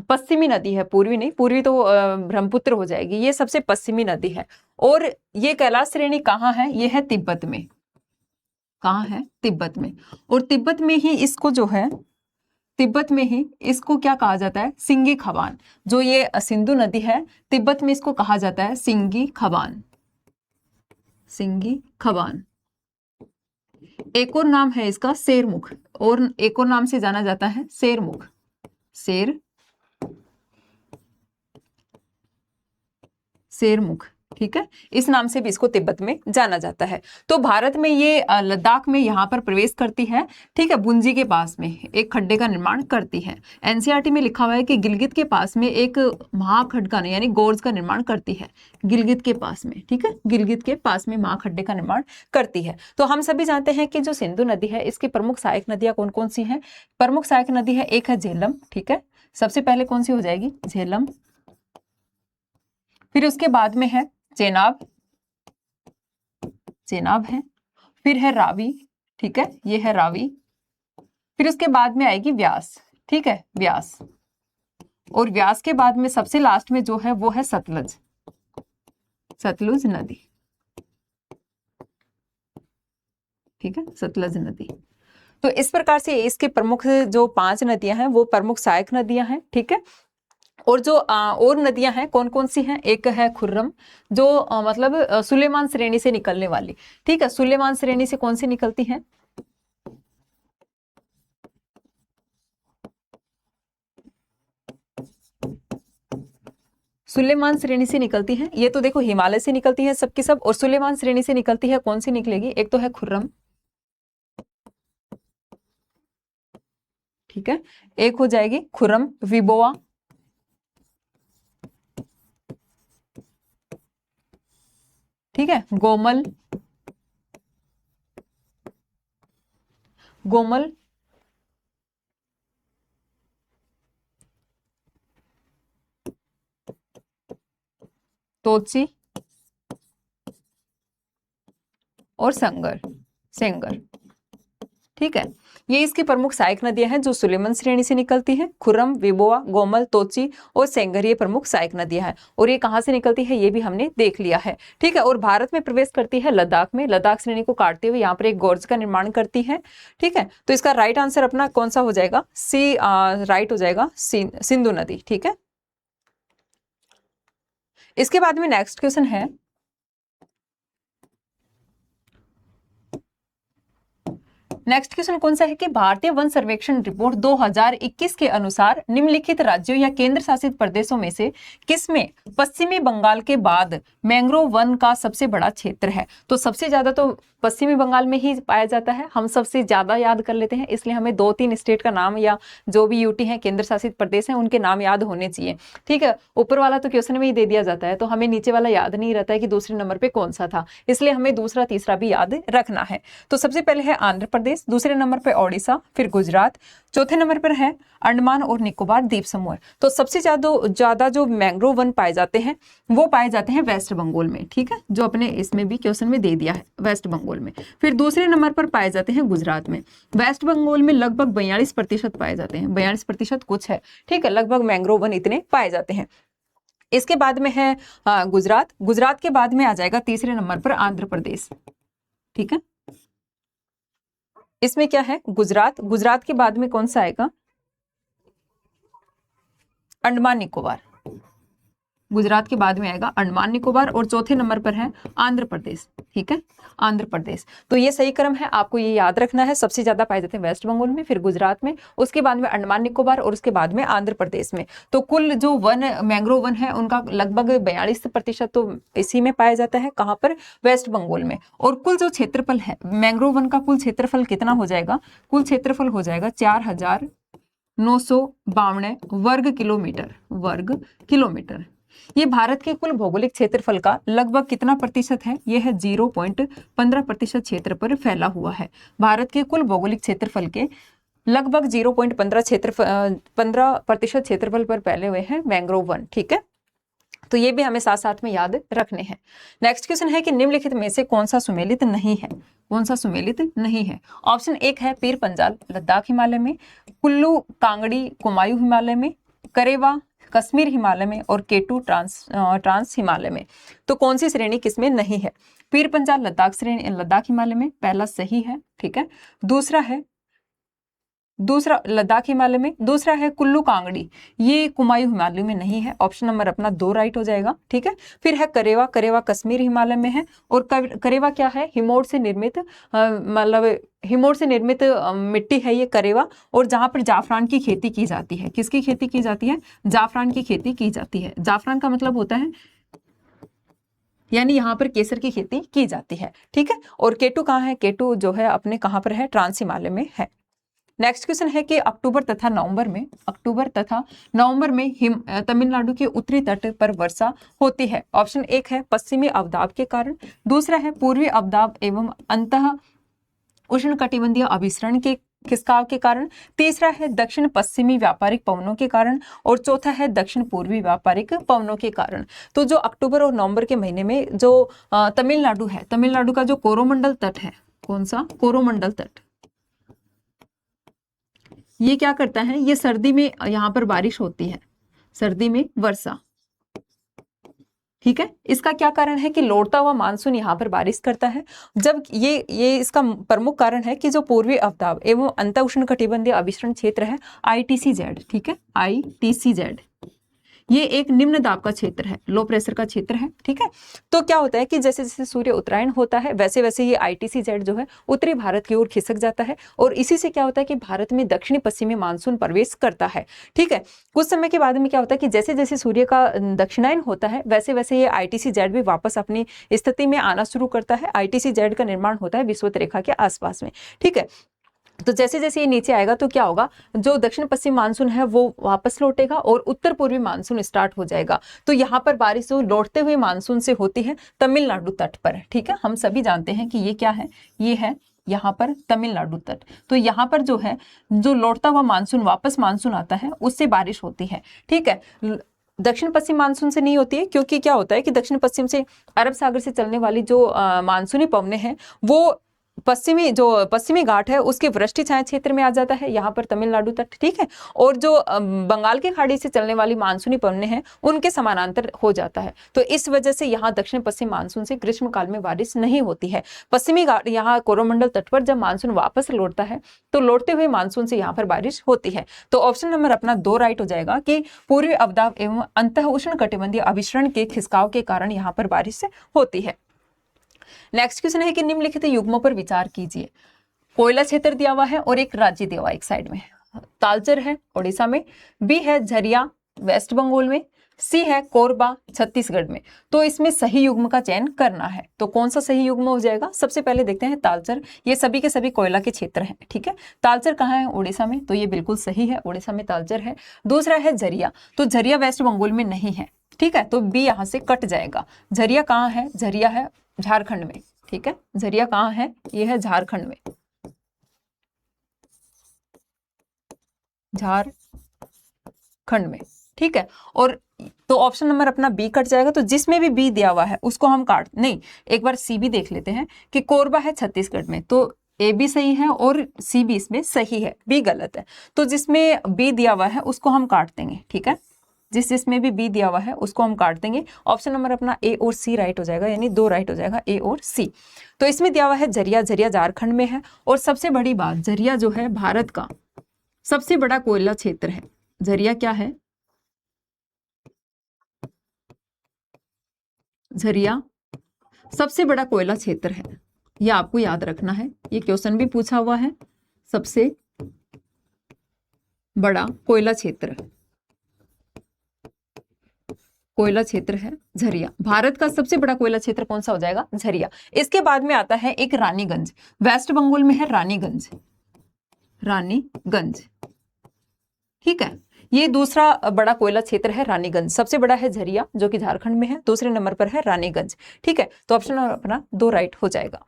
पश्चिमी नदी है। पूर्वी नहीं, पूर्वी तो ब्रह्मपुत्र हो जाएगी। ये सबसे पश्चिमी नदी है। और ये कैलाश श्रेणी कहाँ है? ये है तिब्बत में। कहाँ है? तिब्बत में। और तिब्बत में ही इसको जो है, तिब्बत में ही इसको क्या कहा जाता है? सिंगी खबान। जो ये सिंधु नदी है, तिब्बत में इसको कहा जाता है सिंगी खबान। सिंगी खबान। एक और नाम है इसका शेरमुख, और एक और नाम से जाना जाता है शेरमुख। शेरमुख। ठीक है, इस नाम से भी इसको तिब्बत में जाना जाता है। तो भारत में ये लद्दाख में यहाँ पर प्रवेश करती है। ठीक है, बुंजी के पास में एक खड्डे का निर्माण करती है। एनसीईआरटी में लिखा हुआ है कि गिलगित के पास में एक महाखड्ड का यानी गोर्ज का निर्माण करती है। गिलगित के पास में, ठीक है, गिलगित के पास में महाखड्डे का निर्माण करती है। तो हम सभी जानते हैं कि जो सिंधु नदी है इसकी प्रमुख सहायक नदियां कौन कौन सी हैं? प्रमुख सहायक नदी है, एक है झेलम। ठीक है, सबसे पहले कौन सी हो जाएगी? झेलम। फिर उसके बाद में है चेनाब, चेनाब है। फिर है रावी। ठीक है, ये है रावी। फिर उसके बाद में आएगी व्यास। ठीक है, व्यास। और व्यास के बाद में सबसे लास्ट में जो है वो है सतलज, सतलुज नदी। ठीक है, सतलज नदी। तो इस प्रकार से इसके प्रमुख जो 5 नदियां हैं वो प्रमुख सहायक नदियां हैं। ठीक है, और जो और नदियां हैं कौन कौन सी हैं? एक है खुर्रम, जो मतलब सुलेमान श्रेणी से निकलने वाली। ठीक है, सुलेमान श्रेणी से कौन सी निकलती हैं? सुलेमान श्रेणी से निकलती है। ये तो देखो हिमालय से निकलती है सबकी सब, और सुलेमान श्रेणी से निकलती है। कौन सी निकलेगी? एक तो है खुर्रम। ठीक है, एक हो जाएगी खुर्रम विबोआ। ठीक है, गोमल, गोमल, तोची और संगर, सेंगर। ठीक है, ये इसकी प्रमुख सहायक नदियां हैं जो सुलेमान श्रेणी से निकलती हैं। खुर्रम, विबोआ, गोमल, तोची और सेंगर ये प्रमुख सहायक नदियां हैं। और ये कहाँ से निकलती है ये भी हमने देख लिया है। ठीक है, और भारत में प्रवेश करती है लद्दाख में। लद्दाख श्रेणी को काटते हुए यहाँ पर एक गोर्ज का निर्माण करती है। ठीक है, तो इसका राइट आंसर अपना कौन सा हो जाएगा? सी राइट हो जाएगा, सिंधु नदी। ठीक है, इसके बाद में नेक्स्ट क्वेश्चन है, नेक्स्ट क्वेश्चन कौन सा है कि भारतीय वन सर्वेक्षण रिपोर्ट 2021 के अनुसार निम्नलिखित राज्यों या केंद्र शासित प्रदेशों में से किसमें पश्चिमी बंगाल के बाद मैंग्रोव वन का सबसे बड़ा क्षेत्र है? तो सबसे ज्यादा तो पश्चिमी बंगाल में ही पाया जाता है। हम सबसे ज्यादा याद कर लेते हैं, इसलिए हमें 2-3 स्टेट का नाम या जो भी यूटी है, केंद्र शासित प्रदेश है, उनके नाम याद होने चाहिए। ठीक है, ऊपर वाला तो क्वेश्चन में ही दे दिया जाता है, तो हमें नीचे वाला याद नहीं रहता है कि दूसरे नंबर पे कौन सा था, इसलिए हमें दूसरा तीसरा भी याद रखना है। तो सबसे पहले है आंध्र प्रदेश, दूसरे नंबर पे ओडिशा, फिर गुजरात, चौथे नंबर पर है अंडमान और निकोबार द्वीप समूह। तो सबसे ज्यादा जो मैंग्रोव वन पाए जाते हैं वो पाए जाते हैं वेस्ट बंगाल में। ठीक है, जो अपने इसमें भी क्वेश्चन में दे दिया है, वेस्ट बंगाल में। फिर दूसरे नंबर पर पाए जाते हैं गुजरात में। वेस्ट बंगाल में लगभग 42% पाए जाते हैं, 42% कुछ है। ठीक है, लगभग मैंग्रोव वन इतने पाए जाते हैं। इसके बाद में है गुजरात। गुजरात के बाद में आ जाएगा तीसरे नंबर पर आंध्र प्रदेश। ठीक है, इसमें क्या है, गुजरात। गुजरात के बाद में कौन सा आएगा, अंडमान निकोबार। गुजरात के बाद में आएगा अंडमान निकोबार और चौथे नंबर पर है आंध्र प्रदेश। ठीक है, आंध्र प्रदेश। तो ये सही क्रम है, आपको ये याद रखना है। सबसे ज्यादा पाए जाते हैं वेस्ट बंगाल में, फिर गुजरात में, उसके बाद में अंडमान निकोबार और उसके बाद में आंध्र प्रदेश में। तो कुल जो वन मैंग्रोव वन है उनका लगभग 42% तो इसी में पाया जाता है। कहाँ पर, वेस्ट बंगाल में। और कुल जो क्षेत्रफल है मैंग्रोव वन का, कुल क्षेत्रफल कितना हो जाएगा, कुल क्षेत्रफल हो जाएगा 4992 वर्ग किलोमीटर। ये भारत के कुल भौगोलिक क्षेत्रफल का लगभग कितना प्रतिशत है, यह है 0.15% क्षेत्र पर फैला हुआ है। भारत के कुल भौगोलिक क्षेत्रफल के लगभग 0.15% क्षेत्रफल पर फैले हुए हैं मैंग्रोव वन। ठीक है, तो ये भी हमें साथ साथ में याद रखने हैं। नेक्स्ट क्वेश्चन है कि निम्नलिखित में से कौन सा सुमेलित नहीं है, कौन सा सुमेलित नहीं है। ऑप्शन 1 है पीर पंजाल लद्दाख हिमालय में, कुल्लू कांगड़ी कुमायूं हिमालय में, करेवा कश्मीर हिमालय में और केटू ट्रांस हिमालय में। तो कौन सी श्रेणी किसमें नहीं है, पीर पंजाल लद्दाख हिमालय में, पहला सही है। ठीक है, दूसरा लद्दाख हिमालय में, दूसरा है कुल्लू कांगड़ी, ये कुमायूं हिमालय में नहीं है। ऑप्शन नंबर अपना 2 राइट हो जाएगा। ठीक है, फिर है करेवा कश्मीर हिमालय में है। और करेवा क्या है, हिमोर से निर्मित मिट्टी है ये करेवा, और जहां पर जाफरान की खेती की जाती है। किसकी खेती की जाती है, जाफरान की खेती की जाती है। जाफरान का मतलब होता है यानी यहाँ पर केसर की खेती की जाती है। ठीक है, और केटू कहाँ है, केटू जो है अपने कहाँ पर है, ट्रांस हिमालय में है। नेक्स्ट क्वेश्चन है कि अक्टूबर तथा नवंबर में तमिलनाडु के उत्तरी तट पर वर्षा होती है। ऑप्शन 1 है पश्चिमी अवदाब के कारण, दूसरा है पूर्वी अवदाब एवं अंतः उष्णकटिबंधीय अभिसरण के खिसकाव के कारण, तीसरा है दक्षिण पश्चिमी व्यापारिक पवनों के कारण, और चौथा है दक्षिण पूर्वी व्यापारिक पवनों के कारण। तो जो अक्टूबर और नवंबर के महीने में जो तमिलनाडु है, तमिलनाडु का जो कोरोमंडल तट है, कौन सा, कोरोमंडल तट, ये क्या करता है, ये सर्दी में यहाँ पर बारिश होती है, सर्दी में वर्षा। ठीक है, इसका क्या कारण है कि लौटता हुआ मानसून यहाँ पर बारिश करता है। जब ये इसका प्रमुख कारण है कि जो पूर्वी अवदाब एवं अंत उष्णकटिबंधीय अभिसरण क्षेत्र है ITCZ, ठीक है, ITCZ, ये एक निम्न दाब का क्षेत्र है, लो प्रेशर का क्षेत्र है। ठीक है, तो क्या होता है कि जैसे जैसे सूर्य उत्तरायण होता है वैसे वैसे ये ITCZ जो है उत्तरी भारत की ओर खिसक जाता है, और इसी से क्या होता है कि भारत में दक्षिणी पश्चिमी मानसून प्रवेश करता है। ठीक है, कुछ समय के बाद में क्या होता है कि जैसे जैसे सूर्य का दक्षिणायन होता है वैसे वैसे ये ITCZ भी वापस अपनी स्थिति में आना शुरू करता है। ITCZ का निर्माण होता है विषुवत रेखा के आसपास में। ठीक है, तो जैसे जैसे ये नीचे आएगा तो क्या होगा, जो दक्षिण पश्चिम मानसून है वो वापस लौटेगा और उत्तर पूर्वी मानसून स्टार्ट हो जाएगा। तो यहाँ पर बारिश जो लौटते हुए मानसून से होती है तमिलनाडु तट पर। ठीक है, हम सभी जानते हैं कि ये क्या है, ये है यहाँ पर तमिलनाडु तट। तो यहाँ पर जो है, जो लौटता हुआ मानसून वापस मानसून आता है उससे बारिश होती है। ठीक है, दक्षिण पश्चिम मानसून से नहीं होती है, क्योंकि क्या होता है कि दक्षिण पश्चिम से अरब सागर से चलने वाली जो मानसूनी पवनें हैं वो पश्चिमी घाट है उसके वृष्टि छाया क्षेत्र में आ जाता है, यहाँ पर तमिलनाडु तट। ठीक है, और जो बंगाल की खाड़ी से चलने वाली मानसूनी पवनें हैं उनके समानांतर हो जाता है। तो इस वजह से यहाँ दक्षिण पश्चिम मानसून से ग्रीष्म काल में बारिश नहीं होती है। पश्चिमी घाट यहाँ कोरोमंडल तट पर जब मानसून वापस लौटता है तो लौटते हुए मानसून से यहाँ पर बारिश होती है। तो ऑप्शन नंबर अपना 2 राइट हो जाएगा कि पूर्वी अवदाब एवं अंतः उष्णकटिबंधीय अभिसरण के खिसकाव के कारण यहाँ पर बारिश होती है। नेक्स्ट क्वेश्चन है कि निम्नलिखित युग्मों पर विचार कीजिए। कोयला क्षेत्र दिया हुआ है और एक राज्य दिया हुआ है एक साइड में, तालचर है उड़ीसा में, बी है झरिया वेस्ट बंगाल में, सी है कोरबा छत्तीसगढ़ में। तो इसमें सही युग्म का चयन करना है। तो कौन सा सही युग्म हो जाएगा? सबसे पहले देखते हैं तालचर। ये सभी के सभी कोयला के क्षेत्र हैं, ठीक है। तालचर कहाँ है? उड़ीसा में, तो ये बिल्कुल सही है, उड़ीसा में तालचर है। दूसरा है झरिया, तो झरिया वेस्ट बंगाल में नहीं है, ठीक है, तो बी यहाँ से कट जाएगा। झरिया कहाँ है? झरिया है झारखंड में, ठीक है। झरिया कहाँ है? ये है झारखंड में, झारखंड में, ठीक है। और तो ऑप्शन नंबर अपना बी कट जाएगा। तो जिसमें भी बी दिया हुआ है उसको हम काट नहीं, एक बार सी भी देख लेते हैं कि कोरबा है छत्तीसगढ़ में, तो ए भी सही है और सी भी इसमें सही है, बी गलत है। तो जिसमें बी दिया हुआ है उसको हम काट देंगे, ठीक है। जिसमें भी बी दिया हुआ है उसको हम काट देंगे। ऑप्शन नंबर अपना ए और सी राइट हो जाएगा, यानी 2 राइट हो जाएगा, ए और सी। तो इसमें दिया हुआ है झरिया, झरिया झारखंड में है। और सबसे बड़ी बात, झरिया जो है भारत का सबसे बड़ा कोयला क्षेत्र है। झरिया क्या है? झरिया सबसे बड़ा कोयला क्षेत्र है, यह आपको याद रखना है, ये क्वेश्चन भी पूछा हुआ है। सबसे बड़ा कोयला क्षेत्र, कोयला क्षेत्र है झरिया। भारत का सबसे बड़ा कोयला क्षेत्र कौन सा हो जाएगा? झरिया। इसके बाद में आता है एक रानीगंज, वेस्ट बंगाल में है रानीगंज, रानीगंज, ठीक है। ये दूसरा बड़ा कोयला क्षेत्र है रानीगंज। सबसे बड़ा है झरिया जो कि झारखंड में है, दूसरे नंबर पर है रानीगंज, ठीक है। तो ऑप्शन अपना 2 राइट हो जाएगा।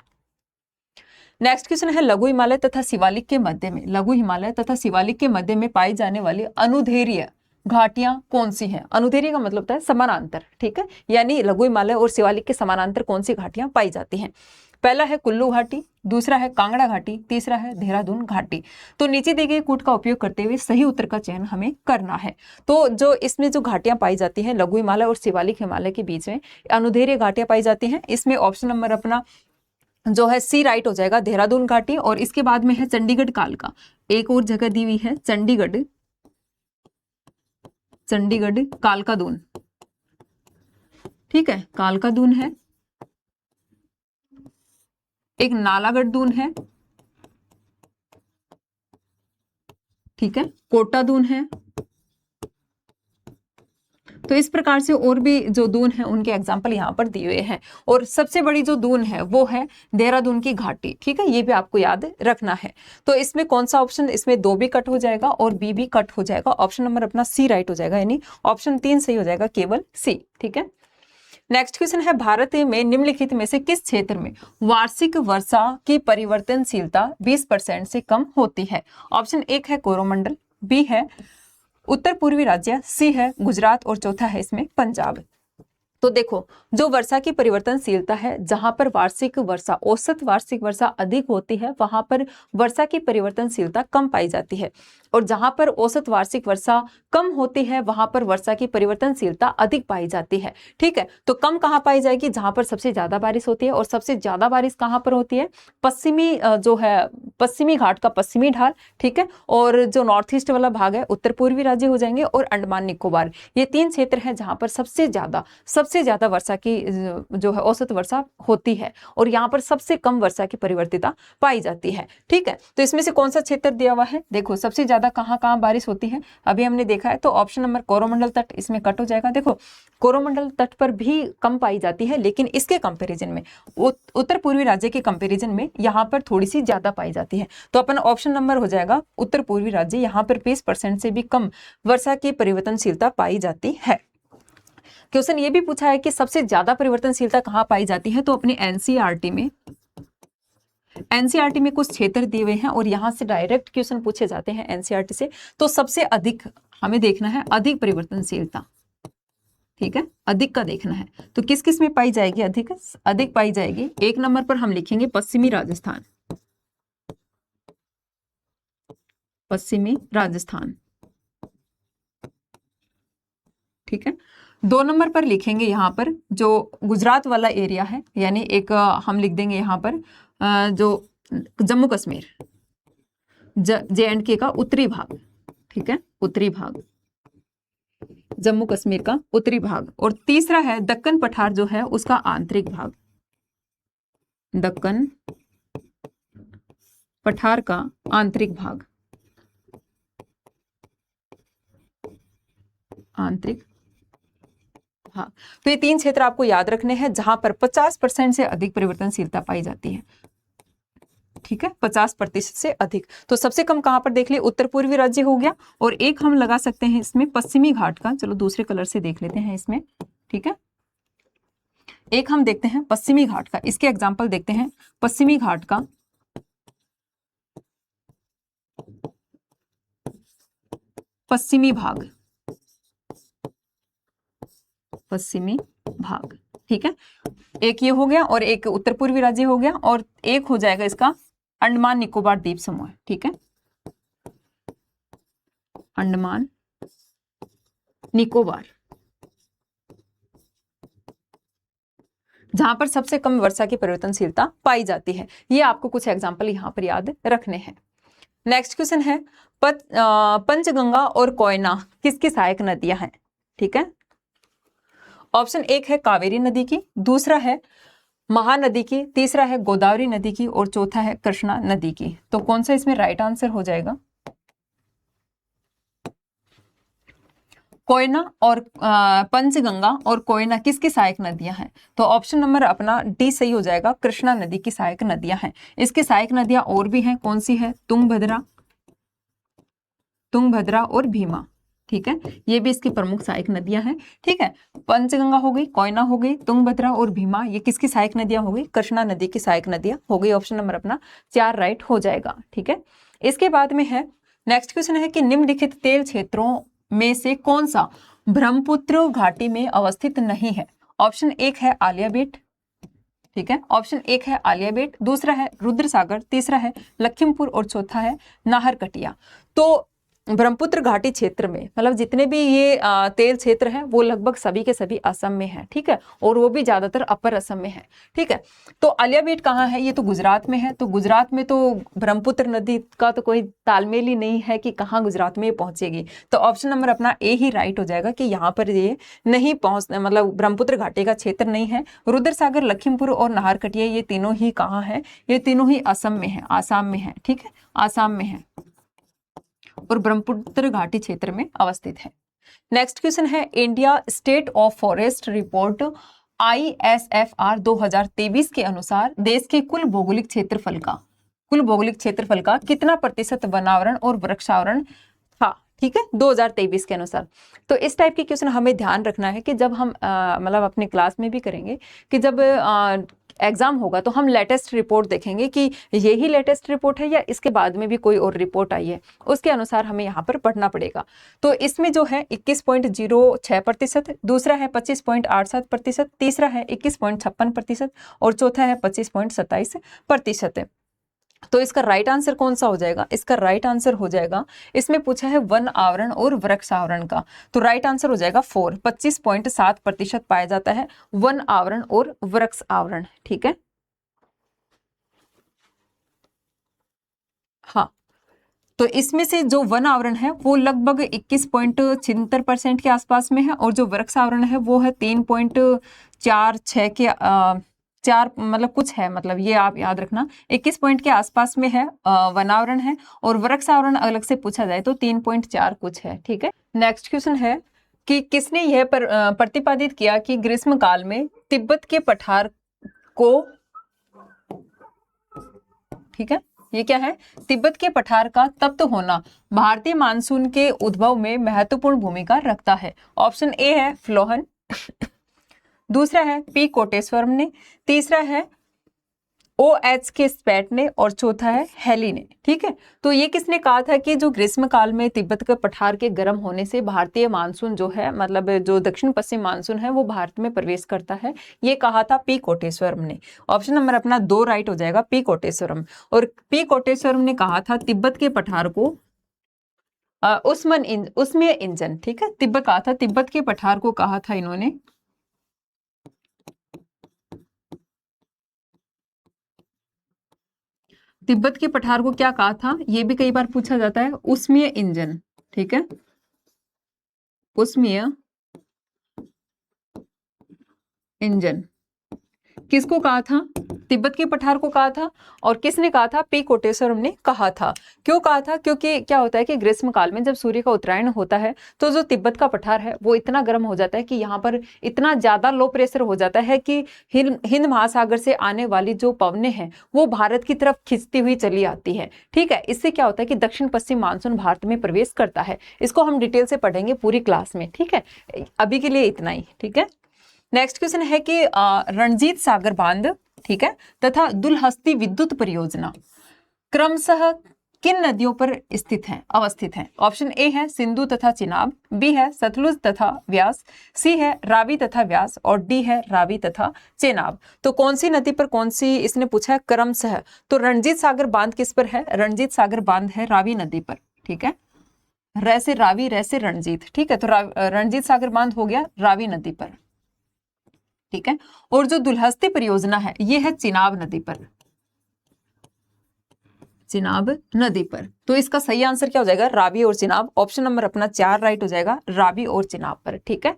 नेक्स्ट क्वेश्चन है लघु हिमालय तथा शिवालिक के मध्य में, लघु हिमालय तथा शिवालिक के मध्य में पाई जाने वाली अनुदैर्ध्य घाटियां कौन सी हैं? अनुदैर्ध्य का मतलब होता है समानांतर, ठीक है, यानी लघु हिमालय और शिवालिक के समानांतर कौन सी घाटियां पाई जाती हैं? पहला है कुल्लू घाटी, दूसरा है कांगड़ा घाटी, तीसरा है देहरादून घाटी। तो नीचे दिए गए कूट का उपयोग करते हुए सही उत्तर का चयन हमें करना है। तो जो इसमें जो घाटियां पाई जाती हैं लघु हिमालय और शिवालिक हिमालय के बीच में अनुदैर्ध्य घाटियां पाई जाती हैं, इसमें ऑप्शन नंबर अपना जो है सी राइट हो जाएगा, देहरादून घाटी। और इसके बाद में है चंडीगढ़ कालका, एक और जगह दी हुई है चंडीगढ़, चंडीगढ़ कालका दून, ठीक है, कालका दून है। एक नालागढ़ दून है, ठीक है, कोटा दून है। तो इस प्रकार से और भी जो दून है उनके एग्जाम्पल यहाँ पर दिए हुए हैं। और सबसे बड़ी जो दून है वो है देहरादून की घाटी, ठीक है, ये भी आपको याद रखना है। तो इसमें कौन सा ऑप्शन? इसमें 2 भी कट हो जाएगा और बी भी कट हो जाएगा। ऑप्शन नंबर अपना सी राइट हो जाएगा, यानी ऑप्शन 3 सही हो जाएगा, केवल सी, ठीक है। नेक्स्ट क्वेश्चन है भारत में निम्नलिखित में से किस क्षेत्र में वार्षिक वर्षा की परिवर्तनशीलता 20% से कम होती है? ऑप्शन 1 है कोरोमंडल, बी है उत्तर पूर्वी राज्य, सी है गुजरात और चौथा है इसमें पंजाब। तो देखो, जो वर्षा की परिवर्तनशीलता है, जहां पर वार्षिक वर्षा, औसत वार्षिक वर्षा अधिक होती है वहां पर वर्षा की परिवर्तनशीलता कम पाई जाती है। और जहां पर औसत वार्षिक वर्षा कम होती है वहां पर वर्षा की परिवर्तनशीलता अधिक पाई जाती है, ठीक है। तो कम कहां पाई जाएगी? जहां पर सबसे ज्यादा बारिश होती है। और सबसे ज्यादा बारिश कहां पर होती है? पश्चिमी जो है पश्चिमी घाट का पश्चिमी ढाल, ठीक है। और जो नॉर्थ ईस्ट वाला भाग है उत्तर पूर्वी राज्य हो जाएंगे, और अंडमान निकोबार, ये 3 क्षेत्र हैं जहां पर सबसे ज्यादा वर्षा की जो है औसत वर्षा होती है। और यहाँ पर सबसे कम वर्षा की परिवर्तिता पाई जाती है, ठीक है। तो इसमें से कौन सा क्षेत्र दिया हुआ है? देखो, सबसे ज्यादा कहाँ बारिश होती है अभी हमने देखा है, तो ऑप्शन नंबर कोरोमंडल तट इसमें कट हो जाएगा। देखो, कोरोमंडल तट पर भी कम पाई जाती है, लेकिन इसके कंपेरिजन में उत्तर पूर्वी राज्य के कंपेरिजन में यहाँ पर थोड़ी सी ज्यादा पाई जाती है। तो अपन ऑप्शन नंबर हो जाएगा उत्तर पूर्वी राज्य, यहाँ पर 20% से भी कम वर्षा की परिवर्तनशीलता पाई जाती है। क्वेश्चन ये भी पूछा है कि सबसे ज्यादा परिवर्तनशीलता कहाँ पाई जाती है, तो अपने एनसीईआरटी में कुछ क्षेत्र दिए हुए हैं और यहां से डायरेक्ट क्वेश्चन पूछे जाते हैं एनसीईआरटी से। तो सबसे अधिक हमें देखना है अधिक परिवर्तनशीलता, ठीक है, अधिक का देखना है। तो किस किस में पाई जाएगी अधिक पाई जाएगी? 1 नंबर पर हम लिखेंगे पश्चिमी राजस्थान, पश्चिमी राजस्थान, ठीक है। 2 नंबर पर लिखेंगे यहाँ पर जो गुजरात वाला एरिया है, यानी एक हम लिख देंगे यहाँ पर जो जम्मू कश्मीर, JNK का उत्तरी भाग, ठीक है, उत्तरी भाग, जम्मू कश्मीर का उत्तरी भाग। और तीसरा है दक्कन पठार जो है उसका आंतरिक भाग, दक्कन पठार का आंतरिक भाग, आंतरिक हाँ, तो ये 3 क्षेत्र आपको याद रखने हैं जहां पर 50% से अधिक परिवर्तनशीलता पाई जाती है। ठीक है, 50% से अधिक। तो सबसे कम कहां पर देख लिए, उत्तर पूर्वी राज्य हो गया, और एक हम लगा सकते हैं इसमें पश्चिमी घाट का। चलो दूसरे कलर से देख लेते हैं इसमें। ठीक है, एक हम देखते हैं पश्चिमी घाट का, इसके एग्जाम्पल देखते हैं। पश्चिमी घाट का पश्चिमी भाग, पश्चिमी भाग। ठीक है, एक ये हो गया, और एक उत्तर पूर्वी राज्य हो गया, और एक हो जाएगा इसका अंडमान निकोबार द्वीप समूह। ठीक है, अंडमान निकोबार, जहां पर सबसे कम वर्षा की परिवर्तनशीलता पाई जाती है। ये आपको कुछ एग्जाम्पल यहां पर याद रखने हैं। नेक्स्ट क्वेश्चन है, पंचगंगा और कोयना किसकी सहायक नदियां हैं? ठीक है, ऑप्शन एक है कावेरी नदी की, दूसरा है महानदी की, तीसरा है गोदावरी नदी की, और चौथा है कृष्णा नदी की। तो कौन सा इसमें राइट आंसर हो जाएगा? कोयना और पंचगंगा और कोयना किसकी सहायक नदियां हैं? तो ऑप्शन नंबर अपना डी सही हो जाएगा, कृष्णा नदी की सहायक नदियां हैं। इसकी सहायक नदियां और भी हैं, कौन सी है? तुंगभद्रा और भीमा। ठीक है, ये भी इसकी प्रमुख सहायक नदियां हैं। ठीक है, पंचगंगा हो गई, कोयना हो गई, तुंगभद्रा और भीमा, ये किसकी सहायक नदियां हो गई? कृष्णा नदी की सहायक नदियां हो गई। ऑप्शन नंबर अपना 4 राइट हो जाएगा। ठीक है, इसके बाद में है नेक्स्ट क्वेश्चन है कि निम्नलिखित तेल क्षेत्रों में से कौन सा ब्रह्मपुत्र घाटी में अवस्थित नहीं है? ऑप्शन एक है आलिया बेट। ठीक है, ऑप्शन एक है आलिया बेट, दूसरा है रुद्रसागर, तीसरा है लखीमपुर, और चौथा है नाहरकटिया। तो ब्रह्मपुत्र घाटी क्षेत्र में मतलब जितने भी ये तेल क्षेत्र हैं वो लगभग सभी के सभी असम में है। ठीक है, और वो भी ज्यादातर अपर असम में है। ठीक है, तो आलिया बेट कहाँ है? ये तो गुजरात में है। तो गुजरात में तो ब्रह्मपुत्र नदी का तो कोई तालमेल ही नहीं है कि कहाँ गुजरात में ये पहुंचेगी। तो ऑप्शन नंबर अपना ए ही राइट हो जाएगा कि यहाँ पर ये नहीं पहुंच, मतलब ब्रह्मपुत्र घाटी का क्षेत्र नहीं है। रुद्रसागर, लखीमपुर और नाहरकटिया ये तीनों ही कहाँ है? ये तीनों ही असम में है, आसाम में है। ठीक है, आसाम में है और ब्रह्मपुत्र घाटी क्षेत्र में अवस्थित है। नेक्स्ट क्वेश्चन है, India state of forest report ISFR 2023 के अनुसार देश के कुल भौगोलिक क्षेत्रफल का कितना प्रतिशत वनावरण और वृक्षावरण था? ठीक है, 2023 के अनुसार। तो इस टाइप के क्वेश्चन हमें ध्यान रखना है कि जब हम मतलब अपने क्लास में भी करेंगे कि जब एग्जाम होगा तो हम लेटेस्ट रिपोर्ट देखेंगे कि यही लेटेस्ट रिपोर्ट है या इसके बाद में भी कोई और रिपोर्ट आई है, उसके अनुसार हमें यहाँ पर पढ़ना पड़ेगा। तो इसमें जो है 21.06%, दूसरा है 25.87%, तीसरा है 21.56% और चौथा है 25.27%। तो इसका राइट आंसर कौन सा हो जाएगा? इसका राइट आंसर हो जाएगा, इसमें पूछा है वन आवरण और वृक्ष आवरण का, तो राइट आंसर हो जाएगा 4, 25.7% पाया जाता है वन आवरण और वृक्ष आवरण। ठीक है, हाँ, तो इसमें से जो वन आवरण है वो लगभग 21.76% के आसपास में है, और जो वृक्ष आवरण है वो है 3.46 के 4 मतलब कुछ है, मतलब ये आप याद रखना 21 पॉइंट के आसपास में है वनावरण है, और वृक्ष आवरण अलग से पूछा जाए तो 3.4 कुछ है। ठीक है, नेक्स्ट क्वेश्चन है कि किसने यह प्रतिपादित किया कि ग्रीष्म काल में तिब्बत के पठार को, ठीक है, ये क्या है? तिब्बत के पठार का तप्त होना भारतीय मानसून के उद्भव में महत्वपूर्ण भूमिका रखता है। ऑप्शन ए है फ्लोहन, दूसरा है पी कोटेश्वरम ने, तीसरा है OH के स्पैट ने, और चौथा है हेली ने। ठीक है, तो ये किसने कहा था कि जो ग्रीष्म काल में तिब्बत के पठार के गर्म होने से भारतीय मानसून जो है, मतलब जो दक्षिण पश्चिम मानसून है वो भारत में प्रवेश करता है, ये कहा था पी कोटेश्वरम ने। ऑप्शन नंबर अपना 2 राइट हो जाएगा, पी कोटेश्वरम। और पी कोटेश्वरम ने कहा था तिब्बत के पठार को उष्मीय इंजन। ठीक है, तिब्बत कहा था, तिब्बत के पठार को कहा था इन्होंने तिब्बत के पठार को क्या कहा था, ये भी कई बार पूछा जाता है, उष्मीय इंजन। ठीक है, उष्मीय इंजन किसको कहा था? तिब्बत के पठार को कहा था, और किसने कहा था? पी कोटेश्वरम ने कहा था। क्यों कहा था? क्योंकि क्या होता है कि ग्रीष्म काल में जब सूर्य का उत्तरायण होता है तो जो तिब्बत का पठार है वो इतना गर्म हो जाता है कि यहाँ पर इतना ज्यादा लो प्रेशर हो जाता है कि हिंद महासागर से आने वाली जो पवनें हैं वो भारत की तरफ खिंचती हुई चली आती है। ठीक है, इससे क्या होता है कि दक्षिण पश्चिम मानसून भारत में प्रवेश करता है। इसको हम डिटेल से पढ़ेंगे पूरी क्लास में। ठीक है, अभी के लिए इतना ही। ठीक है, नेक्स्ट क्वेश्चन है कि रणजीत सागर बांध, ठीक है, तथा दुलहस्ती विद्युत परियोजना क्रमशः किन नदियों पर स्थित हैं, अवस्थित हैं? ऑप्शन ए है सिंधु तथा चिनाब, बी है सतलुज तथा व्यास, सी है रावी तथा व्यास, और डी है रावी तथा चेनाब। तो कौन सी नदी पर कौन सी इसने पूछा है? क्रमशः। तो रणजीत सागर बांध किस पर है? रणजीत सागर बांध है रावी नदी पर। ठीक है, र से रावी, रे से रणजीत। ठीक है, तो रणजीत सागर बांध हो गया रावी नदी पर। ठीक है, और जो दुलहस्ती परियोजना है ये है चिनाब नदी पर, चिनाब नदी पर। तो इसका सही आंसर क्या हो जाएगा? रावी और चिनाब। ऑप्शन नंबर अपना 4 राइट हो जाएगा, रावी और चिनाब पर। ठीक है,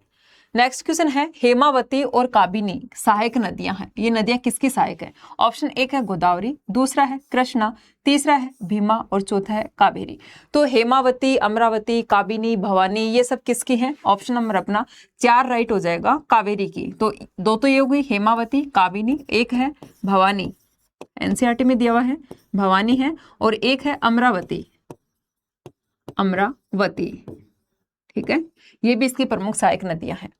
नेक्स्ट क्वेश्चन है हेमावती और काबिनी सहायक नदियां हैं, ये नदियां किसकी सहायक है? ऑप्शन एक है गोदावरी, दूसरा है कृष्णा, तीसरा है भीमा, और चौथा है कावेरी। तो हेमावती, अमरावती, काबिनी, भवानी ये सब किसकी हैं? ऑप्शन नंबर अपना 4 राइट हो जाएगा, कावेरी की। तो दो तो ये हो गई हेमावती, काबिनी, एक है भवानी, एनसीईआरटी में दिया हुआ है भवानी है, और एक है अमरावती, अमरावती। ठीक है, ये भी इसकी प्रमुख सहायक नदियां हैं।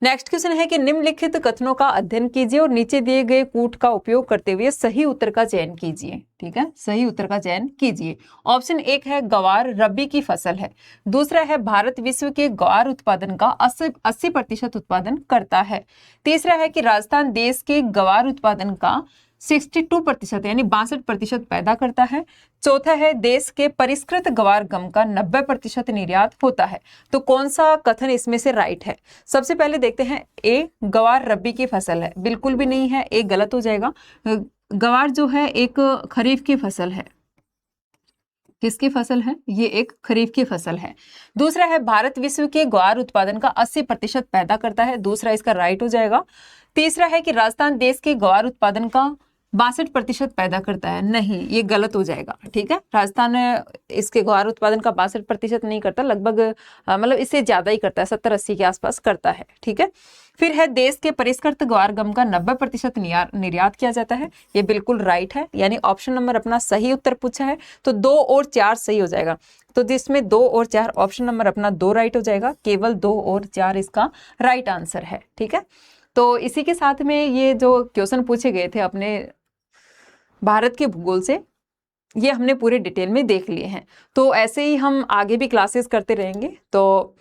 नेक्स्ट क्वेश्चन है कि निम्नलिखित कथनों का अध्ययन कीजिए और नीचे दिए गए कूट का उपयोग करते हुए सही उत्तर का चयन कीजिए। ठीक है, सही उत्तर का चयन कीजिए। ऑप्शन एक है गवार रबी की फसल है, दूसरा है भारत विश्व के गवार उत्पादन का 80% उत्पादन करता है, तीसरा है कि राजस्थान देश के गवार उत्पादन का 62% यानी 62% पैदा करता है, चौथा है देश के परिष्कृत गवार गम का 90% निर्यात होता है। तो कौन सा कथन इसमें से राइट है? सबसे पहले देखते हैं, ए गवार रबी की फसल है, बिल्कुल भी नहीं है, ए गलत हो जाएगा। गवार जो है एक खरीफ की फसल है, किसकी फसल है? ये एक खरीफ की फसल है। दूसरा है भारत विश्व के ग्वार उत्पादन का 80% पैदा करता है, दूसरा इसका राइट हो जाएगा। तीसरा है कि राजस्थान देश के ग्वार उत्पादन का 62% पैदा करता है, नहीं ये गलत हो जाएगा। ठीक है, राजस्थान इसके ग्वार उत्पादन का 62% नहीं करता, लगभग मतलब इससे ज्यादा ही करता है, 70-80 के आसपास करता है। ठीक है, फिर है देश के परिष्कृत ग्वार गम का 90% निर्यात किया जाता है, ये बिल्कुल राइट है, यानी ऑप्शन नंबर अपना सही उत्तर पूछा है तो 2 और 4 सही हो जाएगा। तो जिसमें 2 और 4 ऑप्शन नंबर अपना 2 राइट हो जाएगा, केवल 2 और 4 इसका राइट आंसर है। ठीक है, तो इसी के साथ में ये जो क्वेश्चन पूछे गए थे अपने भारत के भूगोल से, ये हमने पूरे डिटेल में देख लिए हैं। तो ऐसे ही हम आगे भी क्लासेस करते रहेंगे। तो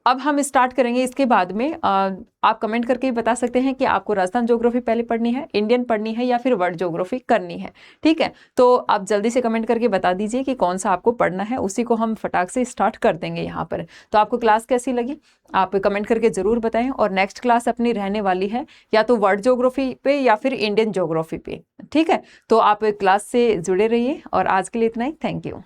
अब हम स्टार्ट करेंगे इसके बाद में आप कमेंट करके बता सकते हैं कि आपको राजस्थान ज्योग्राफी पहले पढ़नी है, इंडियन पढ़नी है, या फिर वर्ल्ड ज्योग्राफी करनी है। ठीक है, तो आप जल्दी से कमेंट करके बता दीजिए कि कौन सा आपको पढ़ना है, उसी को हम फटाक से स्टार्ट कर देंगे यहाँ पर। तो आपको क्लास कैसी लगी आप कमेंट करके जरूर बताएं। और नेक्स्ट क्लास अपनी रहने वाली है या तो वर्ल्ड ज्योग्राफी पे या फिर इंडियन ज्योग्राफी पे। ठीक है, तो आप क्लास से जुड़े रहिए और आज के लिए इतना ही। Thank you.